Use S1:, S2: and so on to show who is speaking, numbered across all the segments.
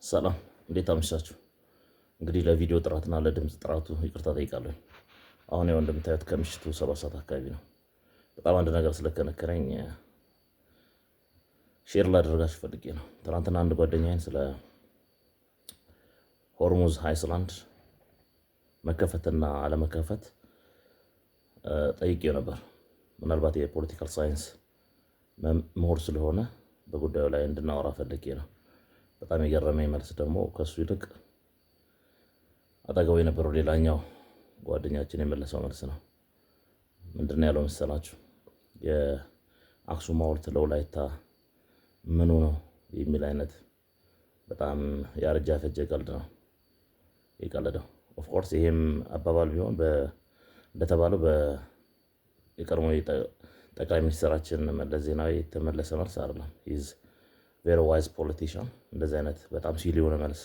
S1: ሰላም እንዴት አመሻችሁ? እንግዲህ ለቪዲዮ ጥራትና ለድምፅ ጥራቱ ይቅርታ ጠይቃለሁ። አሁን ያው እንደምታዩት ከምሽቱ 7 ሰዓት አካባቢ ነው። በጣም አንድ ነገር ስለከነከረኝ ሼር ላደርጋችሁ ፈልጌ ነው። ትናንትና አንድ ጓደኛዬን ስለ ሆርሙዝ አይስላንድ መከፈትና አለመከፈት ጠይቄው ነበር። ምናልባት የፖለቲካል ሳይንስ ምሁር ስለሆነ በጉዳዩ ላይ እንድናወራ ፈልጌ ነው። በጣም የገረመኝ መልስ ደግሞ ከሱ ይልቅ አጠገቡ የነበረው ሌላኛው ጓደኛችን የመለሰው መልስ ነው። ምንድን ነው ያለው መሰላችሁ? የአክሱም ሐውልት ለወላይታ ምኑ ነው የሚል አይነት በጣም ያረጃ ፈጀ ቀልድ ነው የቀለደው። ኦፍ ኮርስ ይሄም አባባል ቢሆን እንደተባለው የቀድሞ ጠቅላይ ሚኒስትራችን መለስ ዜናዊ የተመለሰ መልስ አይደለም። ኢዝ ቬሪ ዋይዝ ፖለቲሽያን እንደዚህ አይነት በጣም ሲል የሆነ መልስ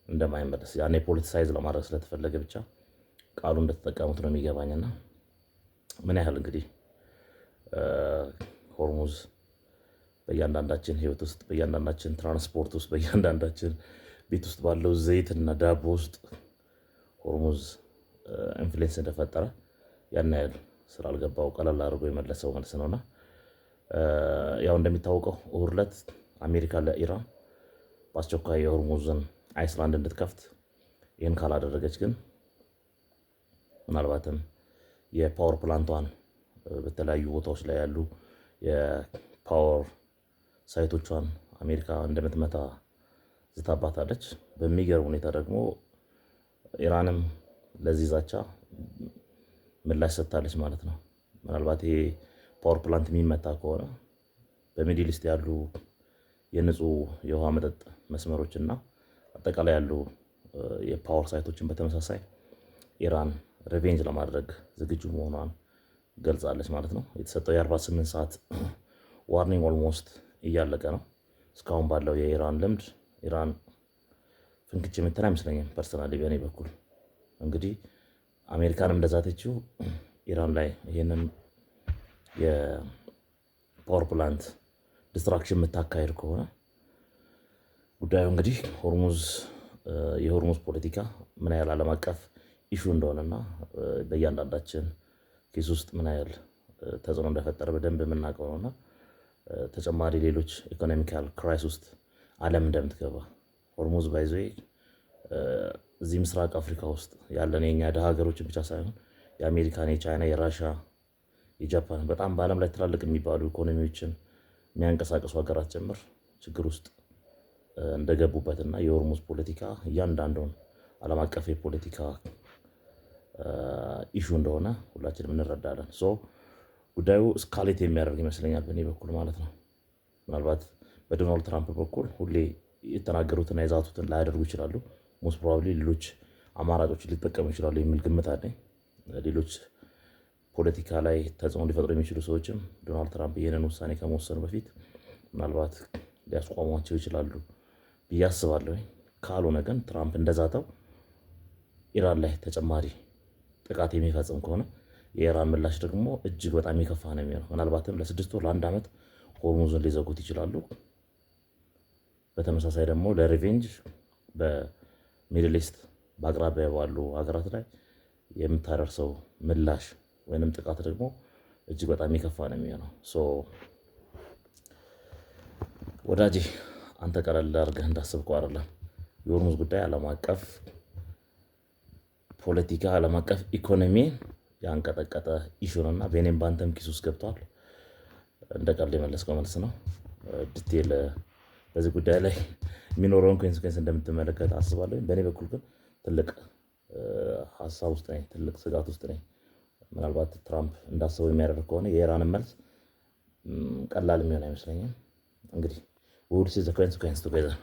S1: እንደማይመለስ ያኔ ፖለቲሳይዝ ለማድረግ ስለተፈለገ ብቻ ቃሉ እንደተጠቀሙት ነው የሚገባኝና ምን ያህል እንግዲህ ሆርሙዝ በእያንዳንዳችን ህይወት ውስጥ በእያንዳንዳችን ትራንስፖርት ውስጥ በእያንዳንዳችን ቤት ውስጥ ባለው ዘይትና ዳቦ ውስጥ ሆርሙዝ ኢንፍሉዌንስ እንደፈጠረ ያን ያህል ስላልገባው ቀለል አድርጎ የመለሰው መልስ ነውና ያው እንደሚታወቀው እሑድ ዕለት አሜሪካ ለኢራን በአስቸኳይ የሆርሙዝን አይስላንድ እንድትከፍት ይህን ካላደረገች ግን ምናልባትም የፓወር ፕላንቷን በተለያዩ ቦታዎች ላይ ያሉ የፓወር ሳይቶቿን አሜሪካ እንደምትመታ ዝታባታለች። በሚገርም ሁኔታ ደግሞ ኢራንም ለዚህ ዛቻ ምላሽ ሰጥታለች ማለት ነው። ምናልባት ይሄ ፓወር ፕላንት የሚመታ ከሆነ በሚድል ኢስት ያሉ የንጹህ የውሃ መጠጥ መስመሮችና አጠቃላይ ያሉ የፓወር ሳይቶችን በተመሳሳይ ኢራን ሪቬንጅ ለማድረግ ዝግጁ መሆኗን ገልጻለች ማለት ነው። የተሰጠው የ48 ሰዓት ዋርኒንግ ኦልሞስት እያለቀ ነው። እስካሁን ባለው የኢራን ልምድ ኢራን ፍንክች የምትል አይመስለኝም ፐርሰናሊ በእኔ በኩል። እንግዲህ አሜሪካንም እንደዛተችው ኢራን ላይ ይህንን የፓወር ፕላንት ዲስትራክሽን የምታካሄድ ከሆነ ጉዳዩ እንግዲህ የሆርሙዝ ፖለቲካ ምን ያህል ዓለም አቀፍ ኢሹ እንደሆነና በእያንዳንዳችን ኬስ ውስጥ ምን ያህል ተጽዕኖ እንደፈጠረ በደንብ የምናውቀው ነውና ተጨማሪ ሌሎች ኢኮኖሚካል ክራይስ ውስጥ ዓለም እንደምትገባ ሆርሙዝ ባይዞ እዚህ ምስራቅ አፍሪካ ውስጥ ያለን የኛ ደሃ ሀገሮችን ብቻ ሳይሆን የአሜሪካን፣ የቻይና፣ የራሻ፣ የጃፓን በጣም በዓለም ላይ ትላልቅ የሚባሉ ኢኮኖሚዎችን የሚያንቀሳቀሱ ሀገራት ጭምር ችግር ውስጥ እንደገቡበትና የሆርሙዝ ፖለቲካ እያንዳንዱን ዓለም አቀፍ የፖለቲካ ኢሹ እንደሆነ ሁላችንም እንረዳለን። ጉዳዩ እስካሌት የሚያደርግ ይመስለኛል በእኔ በኩል ማለት ነው። ምናልባት በዶናልድ ትራምፕ በኩል ሁሌ የተናገሩትና የዛቱትን ላያደርጉ ይችላሉ። ሞስት ፕሮባብሊ ሌሎች አማራጮችን ሊጠቀሙ ይችላሉ የሚል ግምት አለኝ። ሌሎች ፖለቲካ ላይ ተጽዕኖ ሊፈጥሩ የሚችሉ ሰዎችም ዶናልድ ትራምፕ ይህንን ውሳኔ ከመወሰኑ በፊት ምናልባት ሊያስቆሟቸው ይችላሉ ብዬ አስባለሁ። ካልሆነ ግን ትራምፕ እንደዛተው ኢራን ላይ ተጨማሪ ጥቃት የሚፈጽም ከሆነ የኢራን ምላሽ ደግሞ እጅግ በጣም የከፋ ነው የሚሆነው። ምናልባትም ለ6 ወር ለ1 ዓመት ሆርሙዝን ሊዘጉት ይችላሉ። በተመሳሳይ ደግሞ ለሪቬንጅ በሚድል ኢስት በአቅራቢያ ባሉ ሀገራት ላይ የምታደርሰው ምላሽ ወይንም ጥቃት ደግሞ እጅግ በጣም የከፋ ነው የሚሆነው። ወዳጄ አንተ ቀለል አድርገህ እንዳስብከው አይደለም። የሆርሙዝ ጉዳይ ዓለም አቀፍ ፖለቲካ፣ ዓለም አቀፍ ኢኮኖሚ ያንቀጠቀጠ ኢሹ ነውና በእኔም በአንተም ኪስ ውስጥ ገብቷል። እንደ ቀልድ የመለስከው መልስ ነው። ዲቴል በዚህ ጉዳይ ላይ የሚኖረውን ኮንሲኩዌንስ እንደምትመለከት አስባለሁ። በእኔ በኩል ግን ትልቅ ሀሳብ ውስጥ ነኝ፣ ትልቅ ስጋት ውስጥ ነኝ። ምናልባት ትራምፕ እንዳሰበው የሚያደርግ ከሆነ የኢራንን መልስ ቀላል የሚሆን አይመስለኝም። እንግዲህ we will see the consequence together.